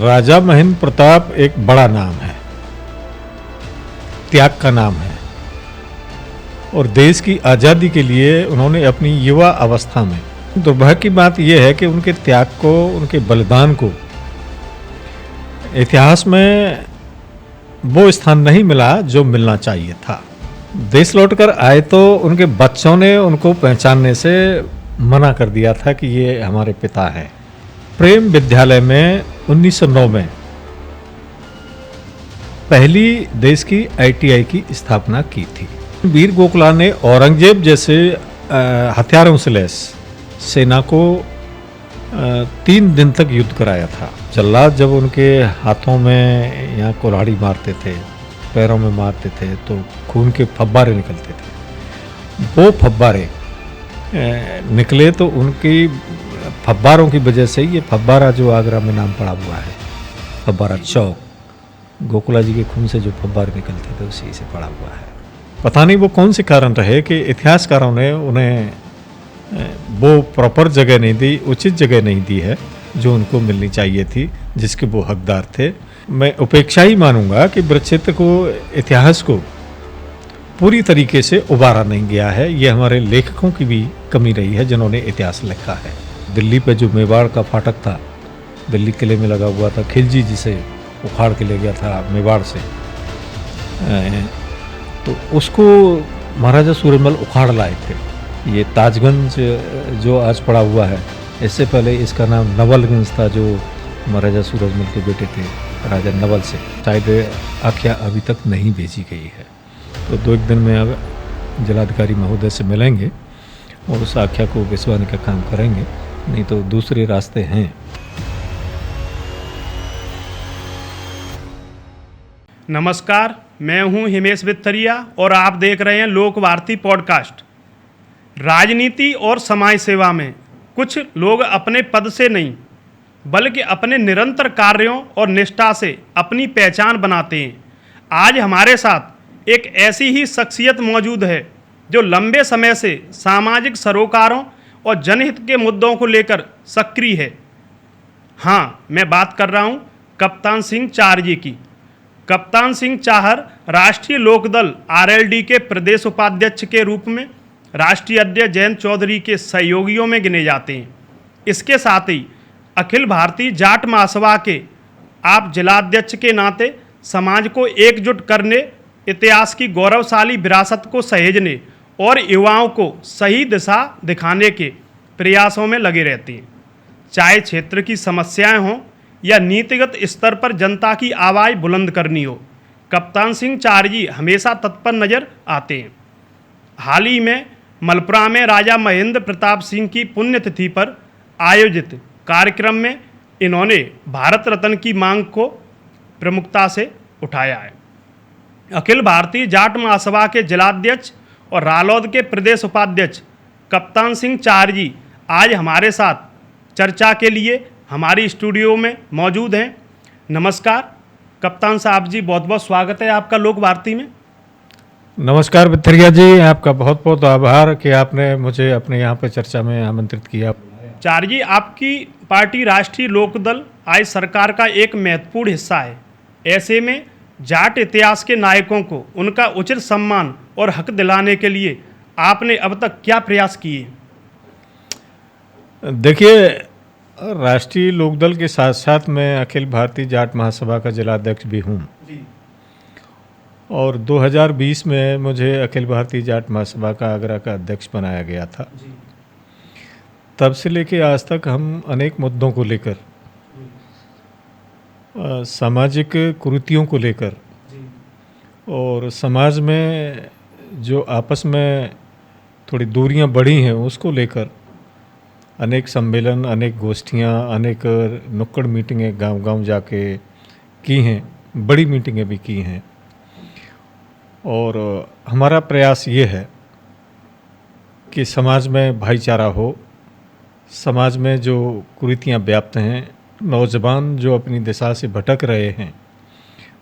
राजा महेंद्र प्रताप एक बड़ा नाम है, त्याग का नाम है और देश की आज़ादी के लिए उन्होंने अपनी युवा अवस्था में, दुर्भाग्य की बात यह है कि उनके त्याग को, उनके बलिदान को इतिहास में वो स्थान नहीं मिला जो मिलना चाहिए था। देश लौटकर आए तो उनके बच्चों ने उनको पहचानने से मना कर दिया था कि ये हमारे पिता हैं। प्रेम विद्यालय में 1909 में पहली देश की ITI की स्थापना की थी। वीर गोखला ने औरंगजेब जैसे हथियारों से लैस सेना को 3 दिन तक युद्ध कराया था। जल्लाद जब उनके हाथों में यहाँ कुल्हाड़ी मारते थे, पैरों में मारते थे तो खून के फव्वारे निकलते थे। वो फव्वारे निकले तो उनकी फव्वारों की वजह से ये फव्वारा जो आगरा में नाम पड़ा हुआ है, फव्वारा चौक, गोखला जी के खून से जो फव्वारे निकलते थे उसी से पड़ा हुआ है। पता नहीं वो कौन से कारण रहे कि इतिहासकारों ने उन्हें वो प्रॉपर जगह नहीं दी, उचित जगह नहीं दी है जो उनको मिलनी चाहिए थी, जिसके वो हकदार थे। मैं उपेक्षा ही मानूंगा कि ब्रजक्षेत्र को, इतिहास को पूरी तरीके से उबारा नहीं गया है। ये हमारे लेखकों की भी कमी रही है जिन्होंने इतिहास लिखा है। दिल्ली पे जो मेवाड़ का फाटक था, दिल्ली किले में लगा हुआ था, खिलजी जिसे उखाड़ के ले गया था मेवाड़ से, तो उसको महाराजा सूरजमल उखाड़ लाए थे। ये ताजगंज जो आज पड़ा हुआ है, इससे पहले इसका नाम नवलगंज था, जो महाराजा सूरजमल के बेटे थे राजा नवल से। शायद आख्या अभी तक नहीं भेजी गई है, तो 2-1 दिन में अब जिलाधिकारी महोदय से मिलेंगे और उस आख्या को भिजवाने का काम करेंगे, नहीं तो दूसरे रास्ते हैं। नमस्कार, मैं हूं हिमेश वित्तरिया और आप देख रहे हैं लोकवार्ती पॉडकास्ट। राजनीति और समाज सेवा में कुछ लोग अपने पद से नहीं बल्कि अपने निरंतर कार्यों और निष्ठा से अपनी पहचान बनाते हैं। आज हमारे साथ एक ऐसी ही शख्सियत मौजूद है जो लंबे समय से सामाजिक सरोकारों और जनहित के मुद्दों को लेकर सक्रिय है। हाँ, मैं बात कर रहा हूँ कप्तान सिंह चाहर जी की। कप्तान सिंह चाहर राष्ट्रीय लोकदल RLD के प्रदेश उपाध्यक्ष के रूप में राष्ट्रीय अध्यक्ष जयंत चौधरी के सहयोगियों में गिने जाते हैं। इसके साथ ही अखिल भारतीय जाट महासभा के आप जिलाध्यक्ष के नाते समाज को एकजुट करने, इतिहास की गौरवशाली विरासत को सहेजने और युवाओं को सही दिशा दिखाने के प्रयासों में लगे रहते हैं। चाहे क्षेत्र की समस्याएं हों या नीतिगत स्तर पर जनता की आवाज़ बुलंद करनी हो, कप्तान सिंह चाहर जी हमेशा तत्पर नजर आते हैं। हाल ही में मलपुरा में राजा महेंद्र प्रताप सिंह की पुण्यतिथि पर आयोजित कार्यक्रम में इन्होंने भारत रत्न की मांग को प्रमुखता से उठाया है। अखिल भारतीय जाट महासभा के जिलाध्यक्ष और रालोद के प्रदेश उपाध्यक्ष कप्तान सिंह चाहर जी आज हमारे साथ चर्चा के लिए हमारी स्टूडियो में मौजूद हैं। नमस्कार कप्तान साहब जी, बहुत बहुत स्वागत है आपका लोकवार्ती में। नमस्कार वित्तरिया जी, आपका बहुत बहुत आभार कि आपने मुझे अपने यहाँ पे चर्चा में आमंत्रित किया। चाहर जी, आपकी पार्टी राष्ट्रीय लोकदल आज सरकार का एक महत्वपूर्ण हिस्सा है। ऐसे में जाट इतिहास के नायकों को उनका उचित सम्मान और हक दिलाने के लिए आपने अब तक क्या प्रयास किए? देखिए, राष्ट्रीय लोकदल के साथ साथ मैं अखिल भारतीय जाट महासभा का जिलाध्यक्ष भी हूँ और 2020 में मुझे अखिल भारतीय जाट महासभा का आगरा का अध्यक्ष बनाया गया था। तब से लेके आज तक हम अनेक मुद्दों को लेकर, सामाजिक कुरीतियों को लेकर और समाज में जो आपस में थोड़ी दूरियां बढ़ी हैं उसको लेकर अनेक सम्मेलन, अनेक गोष्ठियां, अनेक नुक्कड़ मीटिंगें गांव-गांव जाके की हैं, बड़ी मीटिंगें भी की हैं। और हमारा प्रयास ये है कि समाज में भाईचारा हो, समाज में जो कुरीतियां व्याप्त हैं, नौजवान जो अपनी दिशा से भटक रहे हैं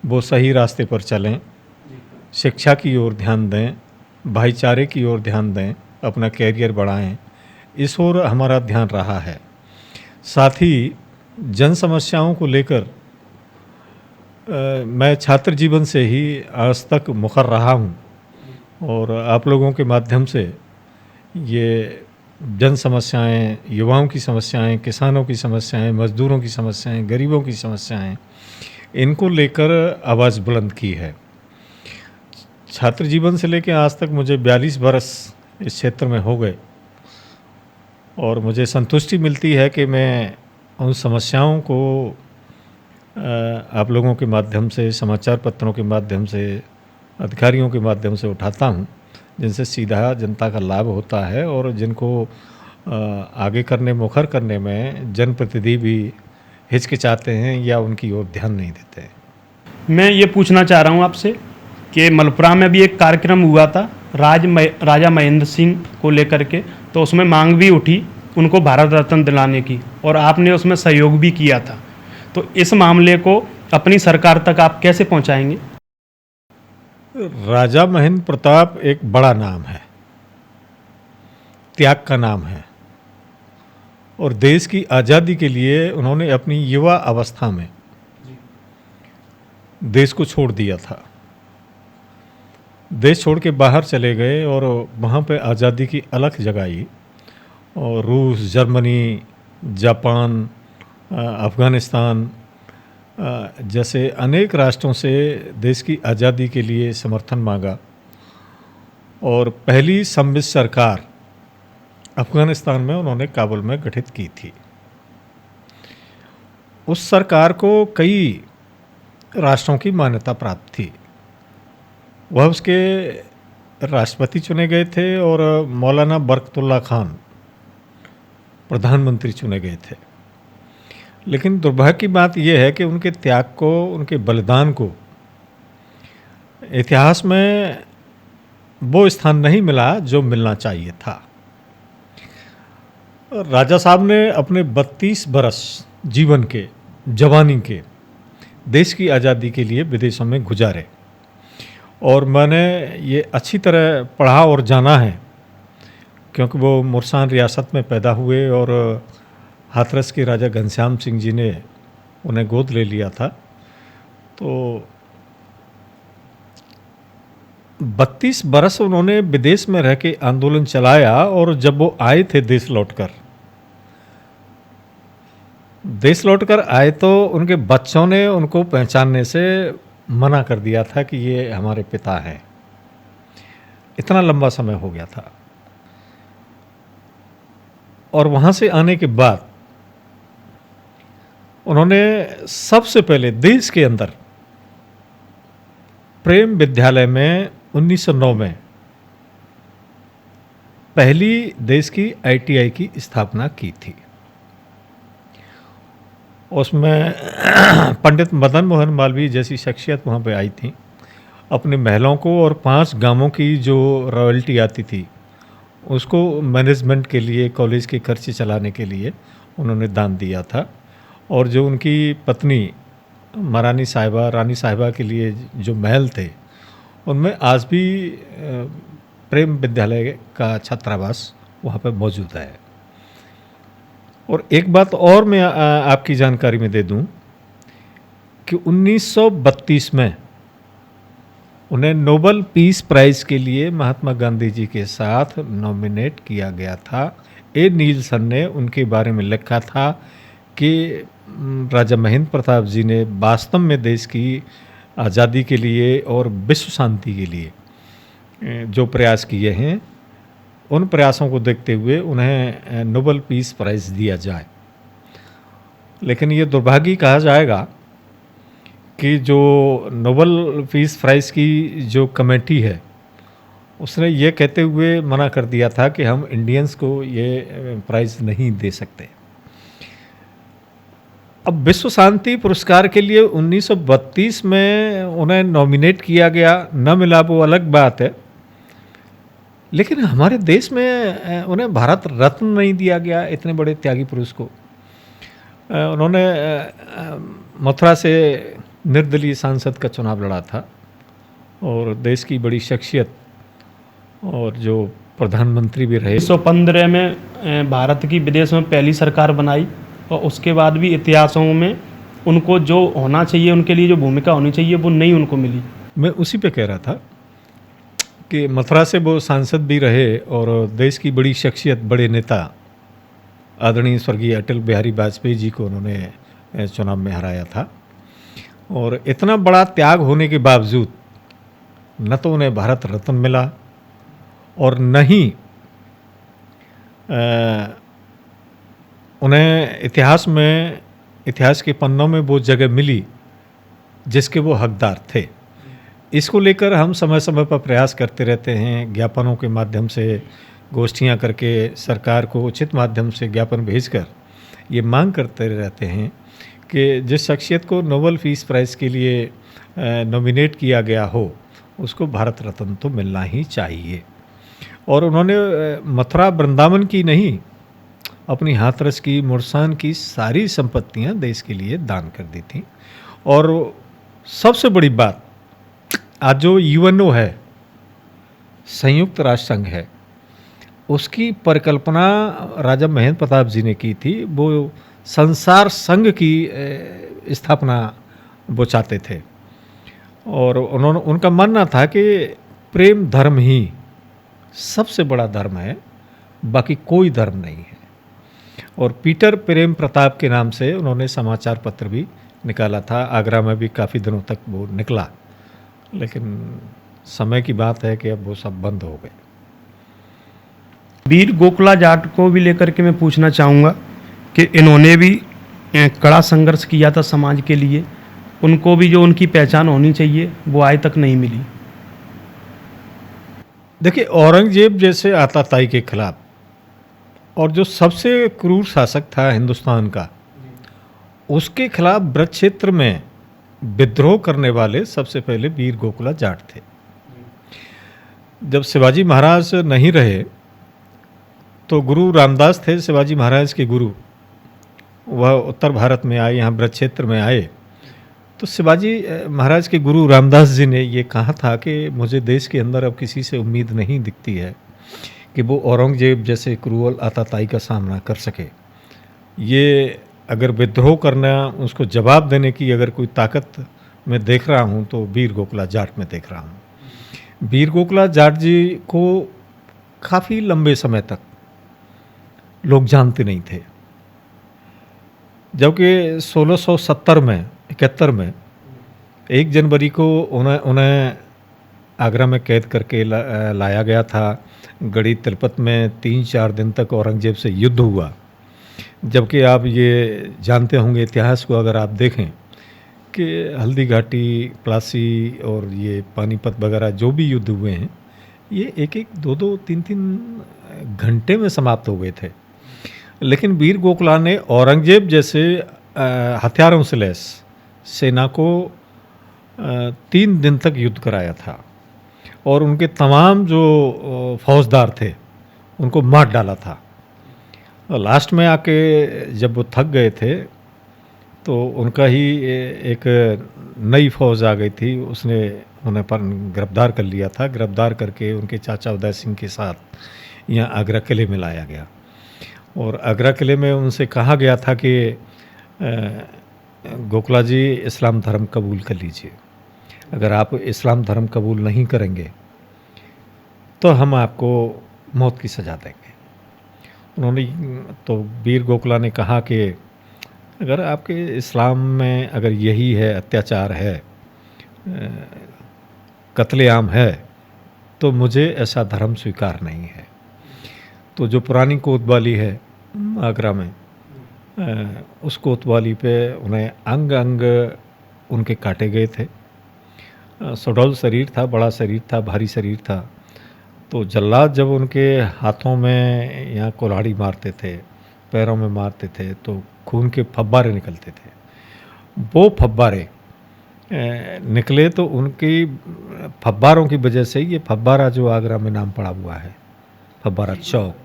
वो सही रास्ते पर चलें, शिक्षा की ओर ध्यान दें, भाईचारे की ओर ध्यान दें, अपना कैरियर बढ़ाएं, इस ओर हमारा ध्यान रहा है। साथ ही जन समस्याओं को लेकर मैं छात्र जीवन से ही आज तक मुखर रहा हूँ और आप लोगों के माध्यम से ये जन समस्याएं, युवाओं की समस्याएं, किसानों की समस्याएं, मजदूरों की समस्याएं, गरीबों की समस्याएं, इनको लेकर आवाज़ बुलंद की है। छात्र जीवन से लेकर आज तक मुझे 42 बरस इस क्षेत्र में हो गए और मुझे संतुष्टि मिलती है कि मैं उन समस्याओं को आप लोगों के माध्यम से, समाचार पत्रों के माध्यम से, अधिकारियों के माध्यम से उठाता हूं, जिनसे सीधा जनता का लाभ होता है और जिनको आगे करने, मुखर करने में जनप्रतिनिधि भी हिचकिचाते हैं या उनकी ओर ध्यान नहीं देते हैं। मैं ये पूछना चाह रहा हूँ आपसे कि मलपुरा में भी एक कार्यक्रम हुआ था राजा महेंद्र सिंह को लेकर के, तो उसमें मांग भी उठी उनको भारत रत्न दिलाने की और आपने उसमें सहयोग भी किया था। तो इस मामले को अपनी सरकार तक आप कैसे पहुंचाएंगे? राजा महेंद्र प्रताप एक बड़ा नाम है, त्याग का नाम है और देश की आज़ादी के लिए उन्होंने अपनी युवा अवस्था में देश को छोड़ दिया था। देश छोड़ के बाहर चले गए और वहाँ पे आज़ादी की अलख जगाई और रूस, जर्मनी, जापान, अफ़गानिस्तान जैसे अनेक राष्ट्रों से देश की आज़ादी के लिए समर्थन मांगा और पहली सम्मिलित सरकार अफ़गानिस्तान में उन्होंने काबुल में गठित की थी। उस सरकार को कई राष्ट्रों की मान्यता प्राप्त थी। वह उसके राष्ट्रपति चुने गए थे और मौलाना बरकतुल्लाह खान प्रधानमंत्री चुने गए थे। लेकिन दुर्भाग्य की बात यह है कि उनके त्याग को, उनके बलिदान को इतिहास में वो स्थान नहीं मिला जो मिलना चाहिए था। राजा साहब ने अपने 32 बरस जीवन के, जवानी के, देश की आज़ादी के लिए विदेशों में गुजारे और मैंने ये अच्छी तरह पढ़ा और जाना है क्योंकि वो मुरसान रियासत में पैदा हुए और हाथरस के राजा घनश्याम सिंह जी ने उन्हें गोद ले लिया था। तो 32 बरस उन्होंने विदेश में रह के आंदोलन चलाया और जब वो आए थे देश लौटकर आए तो उनके बच्चों ने उनको पहचानने से मना कर दिया था कि ये हमारे पिता हैं। इतना लंबा समय हो गया था और वहाँ से आने के बाद उन्होंने सबसे पहले देश के अंदर प्रेम विद्यालय में 1909 में पहली देश की ITI की स्थापना की थी। उसमें पंडित मदन मोहन मालवीय जैसी शख्सियत वहाँ पे आई थी। अपने महलों को और 5 गांवों की जो रॉयल्टी आती थी उसको मैनेजमेंट के लिए, कॉलेज के खर्चे चलाने के लिए उन्होंने दान दिया था। और जो उनकी पत्नी महारानी साहिबा, रानी साहिबा के लिए जो महल थे उनमें आज भी प्रेम विद्यालय का छात्रावास वहाँ पर मौजूद है। और एक बात और मैं आपकी जानकारी में दे दूं कि 1932 में उन्हें नोबेल पीस प्राइज़ के लिए महात्मा गांधी जी के साथ नॉमिनेट किया गया था। ए नीलसन ने उनके बारे में लिखा था कि राजा महेंद्र प्रताप जी ने वास्तव में देश की आज़ादी के लिए और विश्व शांति के लिए जो प्रयास किए हैं, उन प्रयासों को देखते हुए उन्हें नोबेल पीस प्राइज़ दिया जाए। लेकिन ये दुर्भाग्य कहा जाएगा कि जो नोबेल पीस प्राइज़ की जो कमेटी है उसने ये कहते हुए मना कर दिया था कि हम इंडियंस को ये प्राइज़ नहीं दे सकते। अब विश्व शांति पुरस्कार के लिए 1932 में उन्हें नॉमिनेट किया गया, न मिला वो अलग बात है, लेकिन हमारे देश में उन्हें भारत रत्न नहीं दिया गया। इतने बड़े त्यागी पुरुष को उन्होंने मथुरा से निर्दलीय सांसद का चुनाव लड़ा था और देश की बड़ी शख्सियत और जो प्रधानमंत्री भी रहे। 1915 में भारत की विदेश में पहली सरकार बनाई और उसके बाद भी इतिहासों में उनको जो होना चाहिए, उनके लिए जो भूमिका होनी चाहिए वो नहीं उनको मिली। मैं उसी पे कह रहा था कि मथुरा से वो सांसद भी रहे और देश की बड़ी शख्सियत, बड़े नेता आदरणीय स्वर्गीय अटल बिहारी वाजपेयी जी को उन्होंने चुनाव में हराया था। और इतना बड़ा त्याग होने के बावजूद न तो उन्हें भारत रत्न मिला और न ही उन्हें इतिहास के पन्नों में वो जगह मिली जिसके वो हकदार थे। इसको लेकर हम समय समय पर प्रयास करते रहते हैं, ज्ञापनों के माध्यम से, गोष्ठियां करके, सरकार को उचित माध्यम से ज्ञापन भेजकर ये मांग करते रहते हैं कि जिस शख्सियत को नोबेल पीस प्राइज़ के लिए नॉमिनेट किया गया हो उसको भारत रत्न तो मिलना ही चाहिए। और उन्होंने मथुरा वृंदावन की नहीं, अपनी हाथरस की, मुरसान की सारी संपत्तियां देश के लिए दान कर दी थी। और सबसे बड़ी बात, आज जो यूएनओ है, संयुक्त राष्ट्र संघ है, उसकी परिकल्पना राजा महेंद्र प्रताप जी ने की थी। वो संसार संघ की स्थापना वो चाहते थे और उनका मानना था कि प्रेम धर्म ही सबसे बड़ा धर्म है, बाकी कोई धर्म नहीं है। और पीटर प्रेम प्रताप के नाम से उन्होंने समाचार पत्र भी निकाला था। आगरा में भी काफ़ी दिनों तक वो निकला, लेकिन समय की बात है कि अब वो सब बंद हो गए। वीर गोकुला जाट को भी लेकर के मैं पूछना चाहूँगा कि इन्होंने भी कड़ा संघर्ष किया था समाज के लिए, उनको भी जो उनकी पहचान होनी चाहिए वो आज तक नहीं मिली। देखिए, औरंगजेब जैसे आताताई के खिलाफ और जो सबसे क्रूर शासक था हिंदुस्तान का, उसके खिलाफ ब्रज क्षेत्र में विद्रोह करने वाले सबसे पहले वीर गोकुला जाट थे। जब शिवाजी महाराज नहीं रहे तो गुरु रामदास थे शिवाजी महाराज के गुरु, वह उत्तर भारत में आए, यहाँ ब्रज क्षेत्र में आए। तो शिवाजी महाराज के गुरु रामदास जी ने ये कहा था कि मुझे देश के अंदर अब किसी से उम्मीद नहीं दिखती है कि वो औरंगजेब जैसे क्रूअल आताताई का सामना कर सके। ये अगर विद्रोह करना, उसको जवाब देने की अगर कोई ताकत मैं देख रहा हूँ तो वीर गोकुला जाट में देख रहा हूँ। वीर गोकुला जाट जी को काफ़ी लंबे समय तक लोग जानते नहीं थे, जबकि 1670 में 71 में 1 जनवरी को उन्हें आगरा में कैद करके लाया गया था। गढ़ी तिलपत में 3-4 दिन तक औरंगजेब से युद्ध हुआ। जबकि आप ये जानते होंगे, इतिहास को अगर आप देखें कि हल्दी घाटी, प्लासी और ये पानीपत वगैरह जो भी युद्ध हुए हैं, ये 1-1, 2-2, 3-3 घंटे में समाप्त हो गए थे। लेकिन वीर गोकुला ने औरंगजेब जैसे हथियारों से लैस सेना को 3 दिन तक युद्ध कराया था और उनके तमाम जो फौजदार थे उनको मार डाला था। और लास्ट में आके जब वो थक गए थे तो उनका ही एक नई फौज आ गई थी, उसने उन्हें पर गिरफ्तार कर लिया था। गिरफ्तार करके उनके चाचा उदय सिंह के साथ यहाँ आगरा किले में लाया गया और आगरा किले में उनसे कहा गया था कि गोकुला जी, इस्लाम धर्म कबूल कर लीजिए। अगर आप इस्लाम धर्म कबूल नहीं करेंगे तो हम आपको मौत की सज़ा देंगे। उन्होंने तो वीर गोकुला ने कहा कि अगर आपके इस्लाम में अगर यही है, अत्याचार है, कत्लेआम है, तो मुझे ऐसा धर्म स्वीकार नहीं है। तो जो पुरानी कोतवाली है आगरा में, उस कोतवाली पे उन्हें अंग अंग उनके काटे गए थे। सुडौल शरीर था, बड़ा शरीर था, भारी शरीर था। तो जल्लाद जब उनके हाथों में यहाँ कुल्हाड़ी मारते थे, पैरों में मारते थे, तो खून के फव्वारे निकलते थे। वो फव्वारे निकले तो उनकी फव्वारों की वजह से ये फव्वारा जो आगरा में नाम पड़ा हुआ है, फव्वारा चौक,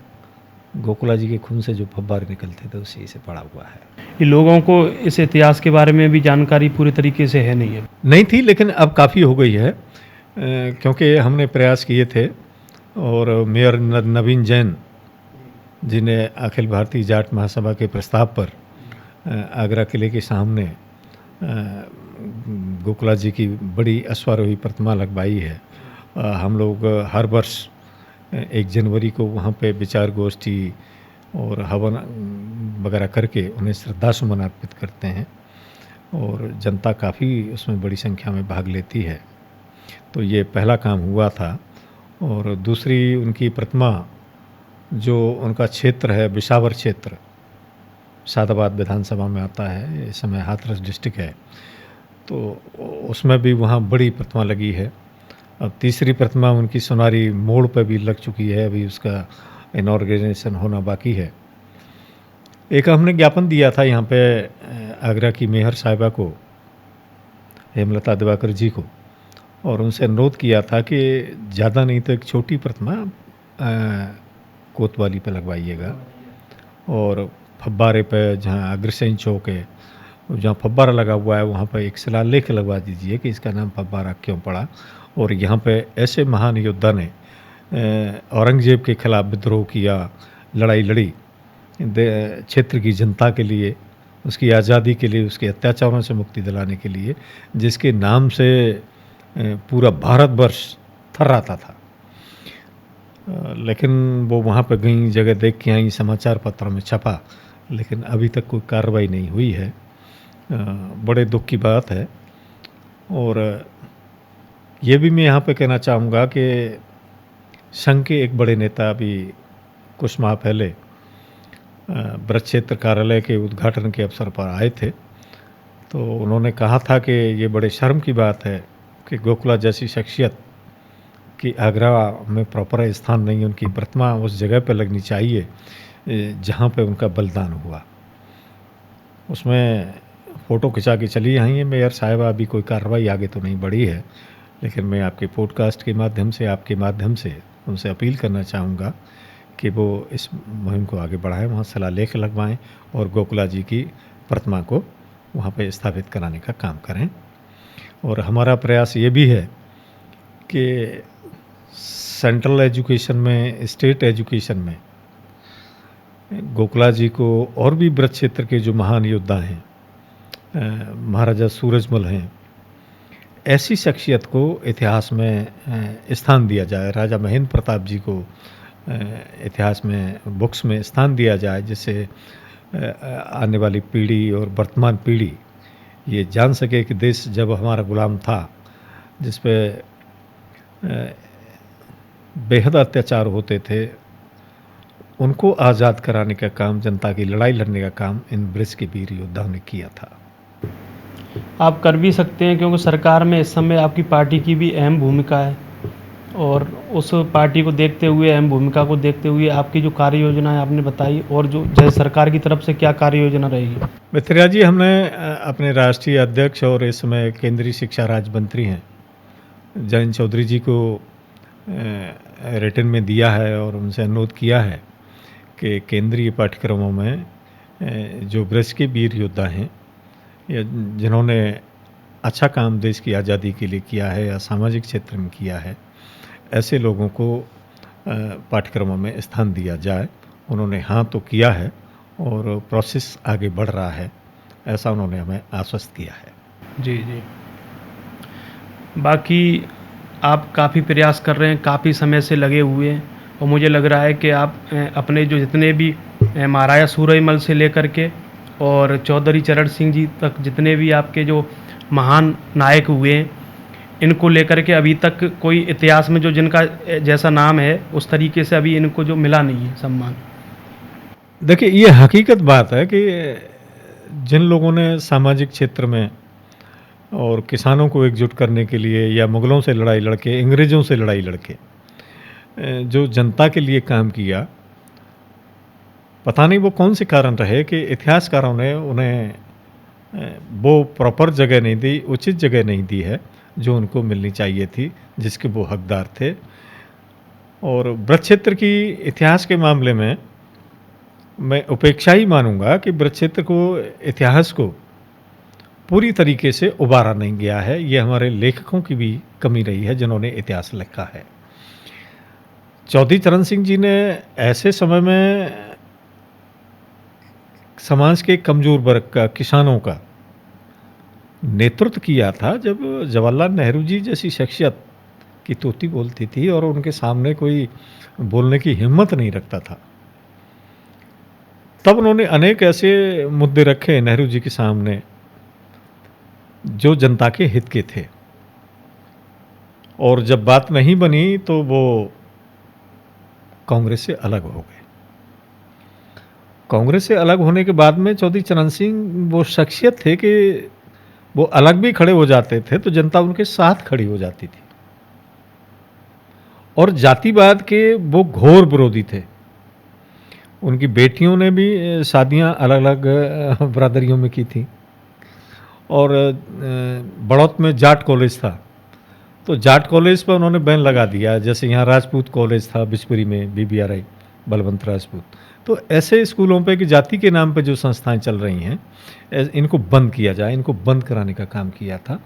गोकुला जी के खून से जो फव्वारे निकलते थे उसी से पड़ा हुआ है। ये लोगों को इस इतिहास के बारे में भी जानकारी पूरी तरीके से है नहीं थी, लेकिन अब काफ़ी हो गई है, क्योंकि हमने प्रयास किए थे और मेयर नवीन जैन जी ने अखिल भारतीय जाट महासभा के प्रस्ताव पर आगरा किले के सामने गोखला जी की बड़ी अश्वारोही प्रतिमा लगवाई है। हम लोग हर वर्ष 1 जनवरी को वहाँ पे विचार गोष्ठी और हवन वगैरह करके उन्हें श्रद्धासुमन अर्पित करते हैं और जनता काफ़ी उसमें बड़ी संख्या में भाग लेती है। तो ये पहला काम हुआ था। और दूसरी उनकी प्रतिमा, जो उनका क्षेत्र है बिशावर क्षेत्र, सादाबाद विधानसभा में आता है, इस समय हाथरस डिस्ट्रिक्ट है, तो उसमें भी वहाँ बड़ी प्रतिमा लगी है। अब तीसरी प्रतिमा उनकी सोनारी मोड़ पर भी लग चुकी है, अभी उसका इनॉर्गेनाइजेशन होना बाकी है। एक हमने ज्ञापन दिया था यहाँ पे आगरा की मेयर साहिबा को, हेमलता दिवाकर जी को, और उनसे अनुरोध किया था कि ज़्यादा नहीं तो एक छोटी प्रतिमा कोतवाली पे लगवाइएगा, और फब्बारे पे जहाँ अग्रसेन चौक है, जहाँ फब्बारा लगा हुआ है, वहाँ पर एक शिलालेख लगवा दीजिए कि इसका नाम फब्बारा क्यों पड़ा। और यहाँ पे ऐसे महान योद्धा ने औरंगजेब के खिलाफ विद्रोह किया, लड़ाई लड़ी क्षेत्र की जनता के लिए, उसकी आज़ादी के लिए, उसके अत्याचारों से मुक्ति दिलाने के लिए, जिसके नाम से पूरा भारतवर्ष थर्राता था। लेकिन वो वहाँ पे गई, जगह देख के आई, समाचार पत्रों में छपा, लेकिन अभी तक कोई कार्रवाई नहीं हुई है। बड़े दुख की बात है। और ये भी मैं यहाँ पे कहना चाहूँगा कि संघ के एक बड़े नेता अभी कुछ माह पहले ब्रज क्षेत्र कार्यालय के उद्घाटन के अवसर पर आए थे, तो उन्होंने कहा था कि ये बड़े शर्म की बात है कि गोखला जैसी शख्सियत की आगरा में प्रॉपर स्थान नहीं, उनकी प्रतिमा उस जगह पर लगनी चाहिए जहाँ पे उनका बलिदान हुआ। उसमें फ़ोटो खिंचा के चली आई है मेयर साहिबा, अभी कोई कार्रवाई आगे तो नहीं बढ़ी है, लेकिन मैं आपके पॉडकास्ट के माध्यम से, आपके माध्यम से उनसे अपील करना चाहूँगा कि वो इस मुहिम को आगे बढ़ाएं, वहाँ शिलालेख लगवाएं और गोखला जी की प्रतिमा को वहाँ पे स्थापित कराने का काम करें। और हमारा प्रयास ये भी है कि सेंट्रल एजुकेशन में, स्टेट एजुकेशन में गोखला जी को और भी ब्रज क्षेत्र के जो महान योद्धा हैं, महाराजा सूरजमल हैं, ऐसी शख्सियत को इतिहास में स्थान दिया जाए। राजा महेंद्र प्रताप जी को इतिहास में, बुक्स में स्थान दिया जाए, जिससे आने वाली पीढ़ी और वर्तमान पीढ़ी ये जान सके कि देश जब हमारा गुलाम था, जिस पे बेहद अत्याचार होते थे, उनको आज़ाद कराने का काम, जनता की लड़ाई लड़ने का काम इन ब्रज के वीर योद्धाओं ने किया था। आप कर भी सकते हैं, क्योंकि सरकार में इस समय आपकी पार्टी की भी अहम भूमिका है, और उस पार्टी को देखते हुए, अहम भूमिका को देखते हुए आपकी जो कार्य योजना है आपने बताई, और जो जैसे सरकार की तरफ से क्या कार्य योजना रहेगी? मित्रिया जी, हमने अपने राष्ट्रीय अध्यक्ष और इस समय केंद्रीय शिक्षा राज्य मंत्री हैं जयंत चौधरी जी को रिटन में दिया है और उनसे अनुरोध किया है कि केंद्रीय पाठ्यक्रमों में जो ब्रज के वीर योद्धा हैं या जिन्होंने अच्छा काम देश की आज़ादी के लिए किया है या सामाजिक क्षेत्र में किया है, ऐसे लोगों को पाठ्यक्रमों में स्थान दिया जाए। उन्होंने हाँ तो किया है और प्रोसेस आगे बढ़ रहा है, ऐसा उन्होंने हमें आश्वस्त किया है। जी जी। बाकी आप काफ़ी प्रयास कर रहे हैं, काफ़ी समय से लगे हुए हैं, और मुझे लग रहा है कि आप अपने जो जितने भी महाराजा सूरजमल से लेकर के और चौधरी चरण सिंह जी तक जितने भी आपके जो महान नायक हुए हैं, इनको लेकर के अभी तक कोई इतिहास में जो जिनका जैसा नाम है उस तरीके से अभी इनको जो मिला नहीं है सम्मान। देखिए, ये हकीकत बात है कि जिन लोगों ने सामाजिक क्षेत्र में और किसानों को एकजुट करने के लिए या मुग़लों से लड़ाई लड़के, अंग्रेज़ों से लड़ाई लड़के जो जनता के लिए काम किया, पता नहीं वो कौन से कारण रहे कि इतिहासकारों ने उन्हें वो प्रॉपर जगह नहीं दी, उचित जगह नहीं दी है जो उनको मिलनी चाहिए थी, जिसके वो हकदार थे। और ब्रज क्षेत्र की इतिहास के मामले में मैं उपेक्षा ही मानूंगा कि ब्रज क्षेत्र को, इतिहास को पूरी तरीके से उबारा नहीं गया है। ये हमारे लेखकों की भी कमी रही है जिन्होंने इतिहास लिखा है। चौधरी चरण सिंह जी ने ऐसे समय में समाज के कमज़ोर वर्ग का, किसानों का नेतृत्व किया था जब जवाहरलाल नेहरू जी जैसी शख्सियत की तोती बोलती थी और उनके सामने कोई बोलने की हिम्मत नहीं रखता था। तब उन्होंने अनेक ऐसे मुद्दे रखे नेहरू जी के सामने जो जनता के हित के थे, और जब बात नहीं बनी तो वो कांग्रेस से अलग हो गए। कांग्रेस से अलग होने के बाद में चौधरी चरण सिंह वो शख्सियत थे कि वो अलग भी खड़े हो जाते थे तो जनता उनके साथ खड़ी हो जाती थी, और जातिवाद के वो घोर विरोधी थे। उनकी बेटियों ने भी शादियां अलग अलग बरादरियों में की थी, और बड़ौत में जाट कॉलेज था तो जाट कॉलेज पर उन्होंने बैन लगा दिया, जैसे यहाँ राजपूत कॉलेज था बिचपुरी में, BBRI बलवंत राजपूत। तो ऐसे स्कूलों पे कि जाति के नाम पे जो संस्थाएं चल रही हैं इनको बंद किया जाए, इनको बंद कराने का काम किया था।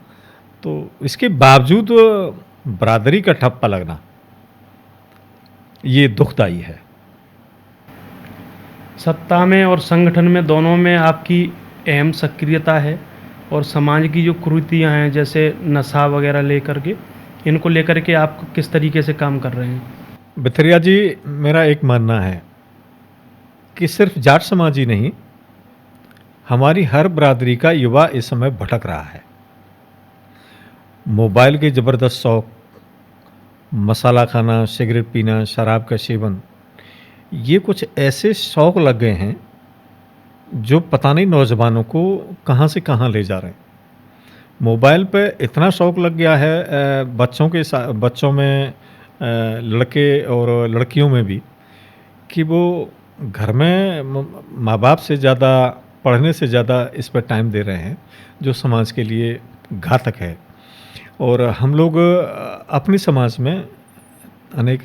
तो इसके बावजूद बरादरी का ठप्पा लगना ये दुखदाई है। सत्ता में और संगठन में दोनों में आपकी अहम सक्रियता है, और समाज की जो कुरीतियाँ हैं जैसे नशा वगैरह लेकर के, इनको लेकर के आप किस तरीके से काम कर रहे हैं? भितरिया जी, मेरा एक मानना है कि सिर्फ जाट समाज ही नहीं, हमारी हर बरादरी का युवा इस समय भटक रहा है। मोबाइल के ज़बरदस्त शौक, मसाला खाना, सिगरेट पीना, शराब का सेवन, ये कुछ ऐसे शौक लग गए हैं जो पता नहीं नौजवानों को कहाँ से कहाँ ले जा रहे हैं। मोबाइल पे इतना शौक लग गया है बच्चों में, लड़के और लड़कियों में भी, कि वो घर में माँ बाप से ज़्यादा, पढ़ने से ज़्यादा इस पर टाइम दे रहे हैं, जो समाज के लिए घातक है। और हम लोग अपनी समाज में अनेक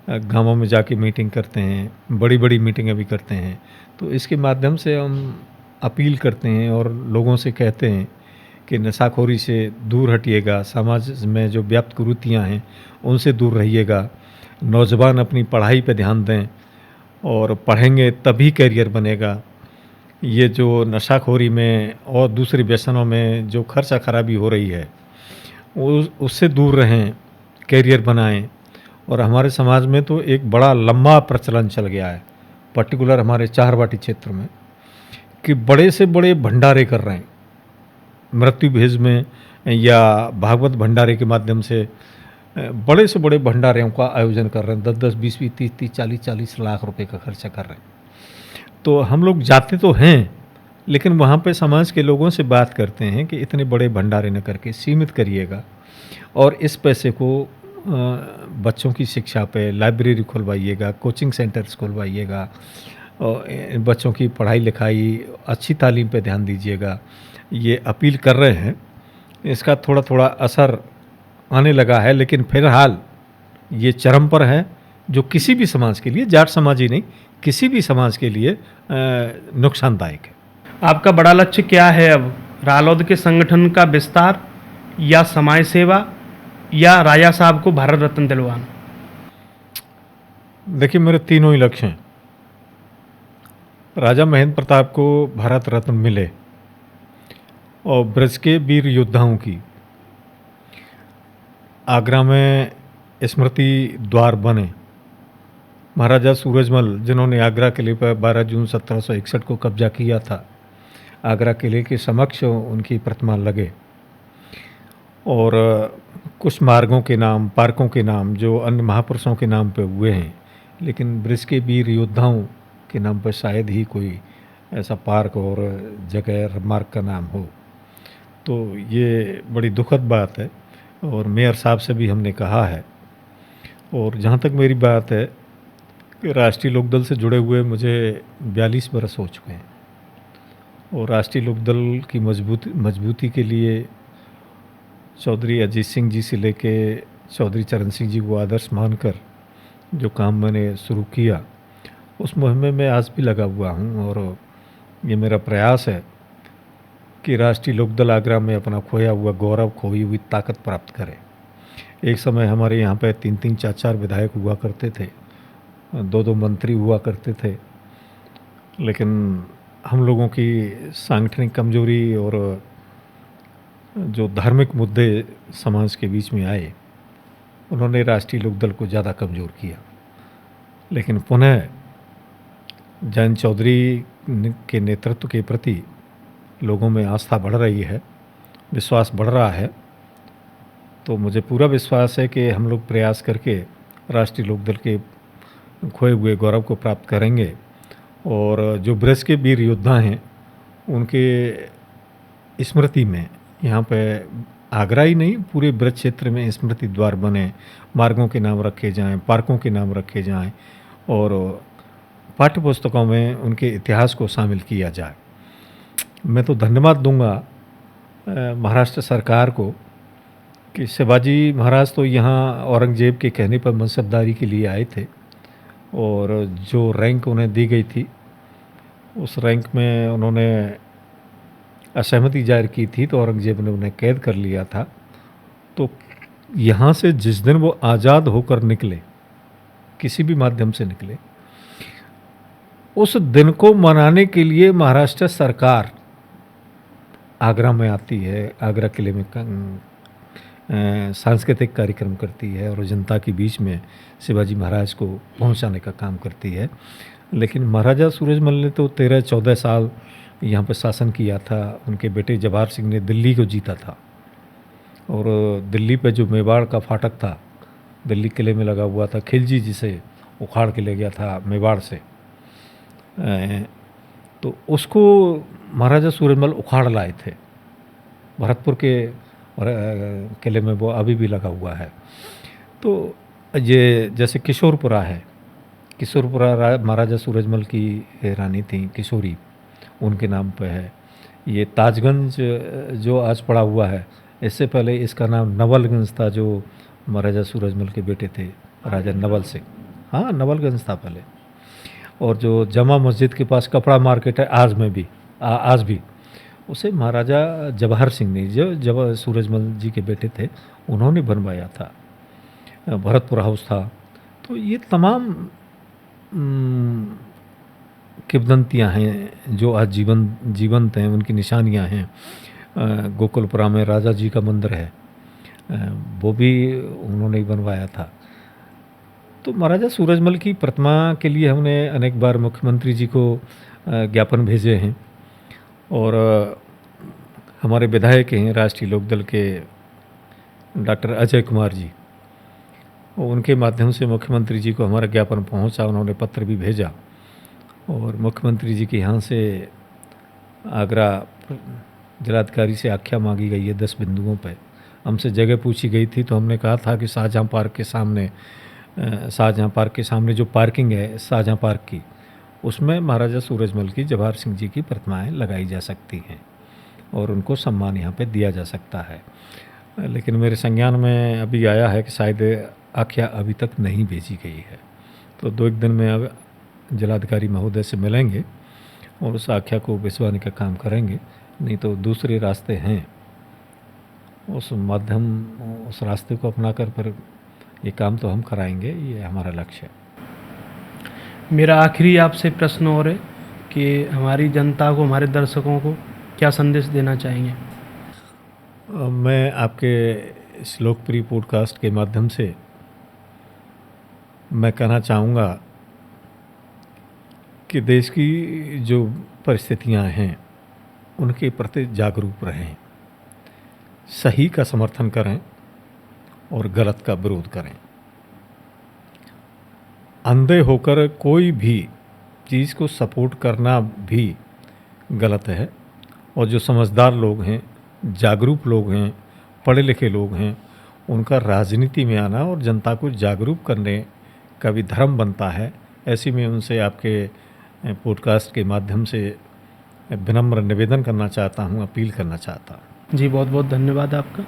गांवों में जाके मीटिंग करते हैं, बड़ी बड़ी मीटिंगें भी करते हैं। तो इसके माध्यम से हम अपील करते हैं और लोगों से कहते हैं कि नशाखोरी से दूर हटिएगा, समाज में जो व्याप्त कुरीतियाँ हैं उनसे दूर रहिएगा, नौजवान अपनी पढ़ाई पर ध्यान दें, और पढ़ेंगे तभी करियर बनेगा। ये जो नशाखोरी में और दूसरे व्यसनों में जो खर्चा खराबी हो रही है उससे दूर रहें, करियर बनाएं। और हमारे समाज में तो एक बड़ा लंबा प्रचलन चल गया है, पर्टिकुलर हमारे चारवाटी क्षेत्र में, कि बड़े से बड़े भंडारे कर रहे हैं, मृत्यु भेज में या भागवत भंडारे के माध्यम से बड़े से बड़े भंडारों का आयोजन कर रहे हैं। 10-10, 20-20, 30-30, 40-40 लाख रुपए का खर्चा कर रहे हैं। तो हम लोग जाते तो हैं, लेकिन वहाँ पे समाज के लोगों से बात करते हैं कि इतने बड़े भंडारे न करके सीमित करिएगा, और इस पैसे को बच्चों की शिक्षा पे लाइब्रेरी खुलवाइएगा, कोचिंग सेंटर्स खुलवाइएगा, और बच्चों की पढ़ाई लिखाई, अच्छी तालीम पे ध्यान दीजिएगा। ये अपील कर रहे हैं। इसका थोड़ा थोड़ा असर आने लगा है, लेकिन फिलहाल ये चरम पर है, जो किसी भी समाज के लिए, जाट समाज ही नहीं, किसी भी समाज के लिए नुकसानदायक है। आपका बड़ा लक्ष्य क्या है अब? रालोद के संगठन का विस्तार, या समाज सेवा, या राजा साहब को भारत रत्न दिलवाना? देखिए, मेरे तीनों ही लक्ष्य हैं। राजा महेंद्र प्रताप को भारत रत्न मिले, और ब्रज के वीर योद्धाओं की आगरा में स्मृति द्वार बने। महाराजा सूरजमल, जिन्होंने आगरा किले पर 12 जून 1761 को कब्जा किया था, आगरा किले के समक्ष उनकी प्रतिमा लगे, और कुछ मार्गों के नाम, पार्कों के नाम जो अन्य महापुरुषों के नाम पे हुए हैं, लेकिन ब्रज के वीर योद्धाओं के नाम पर शायद ही कोई ऐसा पार्क और जगह मार्ग का नाम हो। तो ये बड़ी दुखद बात है, और मेयर साहब से भी हमने कहा है। और जहाँ तक मेरी बात है कि राष्ट्रीय लोकदल से जुड़े हुए मुझे 42 बरस हो चुके हैं, और राष्ट्रीय लोकदल की मजबूती के लिए चौधरी अजीत सिंह जी से लेके चौधरी चरण सिंह जी को आदर्श मानकर जो काम मैंने शुरू किया, उस मुहिम में मैं आज भी लगा हुआ हूँ। और ये मेरा प्रयास है कि राष्ट्रीय लोकदल आगरा में अपना खोया हुआ गौरव, खोई हुई ताकत प्राप्त करे। एक समय हमारे यहाँ पे 3-3, 4-4 विधायक हुआ करते थे, 2-2 मंत्री हुआ करते थे, लेकिन हम लोगों की सांगठनिक कमजोरी और जो धार्मिक मुद्दे समाज के बीच में आए, उन्होंने राष्ट्रीय लोकदल को ज़्यादा कमज़ोर किया। लेकिन पुनः जयंत चौधरी के नेतृत्व के प्रति लोगों में आस्था बढ़ रही है, विश्वास बढ़ रहा है। तो मुझे पूरा विश्वास है कि हम लोग प्रयास करके राष्ट्रीय लोकदल के खोए हुए गौरव को प्राप्त करेंगे और जो ब्रज के वीर योद्धा हैं उनके स्मृति में यहाँ पे आगरा ही नहीं, पूरे ब्रज क्षेत्र में स्मृति द्वार बने, मार्गों के नाम रखे जाएं, पार्कों के नाम रखे जाएं और पाठ्य पुस्तकों में उनके इतिहास को शामिल किया जाए। मैं तो धन्यवाद दूंगा महाराष्ट्र सरकार को कि शिवाजी महाराज तो यहाँ औरंगजेब के कहने पर मनसबदारी के लिए आए थे और जो रैंक उन्हें दी गई थी उस रैंक में उन्होंने असहमति जाहिर की थी, तो औरंगजेब ने उन्हें कैद कर लिया था। तो यहाँ से जिस दिन वो आज़ाद होकर निकले, किसी भी माध्यम से निकले, उस दिन को मनाने के लिए महाराष्ट्र सरकार आगरा में आती है, आगरा किले में सांस्कृतिक कार्यक्रम करती है और जनता के बीच में शिवाजी महाराज को पहुंचाने का काम करती है। लेकिन महाराजा सूरजमल ने तो 13-14 साल यहाँ पर शासन किया था। उनके बेटे जवाहर सिंह ने दिल्ली को जीता था और दिल्ली पे जो मेवाड़ का फाटक था, दिल्ली किले में लगा हुआ था, खिलजी जिसे उखाड़ के ले गया था मेवाड़ से, तो उसको महाराजा सूरजमल उखाड़ लाए थे। भरतपुर के किले में वो अभी भी लगा हुआ है। तो ये जैसे किशोरपुरा है, किशोरपुरा महाराजा सूरजमल की रानी थी किशोरी, उनके नाम पे है। ये ताजगंज जो आज पड़ा हुआ है, इससे पहले इसका नाम नवलगंज था, जो महाराजा सूरजमल के बेटे थे राजा नवल सिंह। हाँ, नवलगंज था पहले। और जो जमा मस्जिद के पास कपड़ा मार्केट है आज भी उसे महाराजा जवाहर सिंह ने, जो जब सूरजमल जी के बेटे थे, उन्होंने बनवाया था। भरतपुर हाउस था। तो ये तमाम किंवदंतियाँ हैं जो आज जीवंत हैं, उनकी निशानियाँ हैं। गोकुलपुरा में राजा जी का मंदिर है, वो भी उन्होंने ही बनवाया था। तो महाराजा सूरजमल की प्रतिमा के लिए हमने अनेक बार मुख्यमंत्री जी को ज्ञापन भेजे हैं और हमारे विधायक हैं राष्ट्रीय लोकदल के डॉक्टर अजय कुमार जी, उनके माध्यम से मुख्यमंत्री जी को हमारा ज्ञापन पहुंचा। उन्होंने पत्र भी भेजा और मुख्यमंत्री जी के यहाँ से आगरा जिलाधिकारी से आख्या मांगी गई है 10 बिंदुओं पर। हमसे जगह पूछी गई थी तो हमने कहा था कि शाहजहाँ पार्क के सामने जो पार्किंग है शाहजहाँ पार्क की, उसमें महाराजा सूरजमल की, जवाहर सिंह जी की प्रतिमाएं लगाई जा सकती हैं और उनको सम्मान यहाँ पे दिया जा सकता है। लेकिन मेरे संज्ञान में अभी आया है कि शायद आख्या अभी तक नहीं भेजी गई है। तो 2-1 दिन में अब जिलाधिकारी महोदय से मिलेंगे और उस आख्या को भिजवाने का काम करेंगे। नहीं तो दूसरे रास्ते हैं, उस रास्ते को अपनाकर फिर ये काम तो हम कराएंगे, ये हमारा लक्ष्य है। मेरा आखिरी आपसे प्रश्न और है कि हमारी जनता को, हमारे दर्शकों को क्या संदेश देना चाहेंगे? मैं आपके इस लोकप्रिय पॉडकास्ट के माध्यम से मैं कहना चाहूँगा कि देश की जो परिस्थितियाँ हैं उनके प्रति जागरूक रहें, सही का समर्थन करें और गलत का विरोध करें। अंधे होकर कोई भी चीज़ को सपोर्ट करना भी गलत है और जो समझदार लोग हैं, जागरूक लोग हैं, पढ़े लिखे लोग हैं, उनका राजनीति में आना और जनता को जागरूक करने का भी धर्म बनता है। ऐसे में उनसे आपके पॉडकास्ट के माध्यम से विनम्र निवेदन करना चाहता हूँ, अपील करना चाहता हूँ। जी, बहुत बहुत धन्यवाद आपका।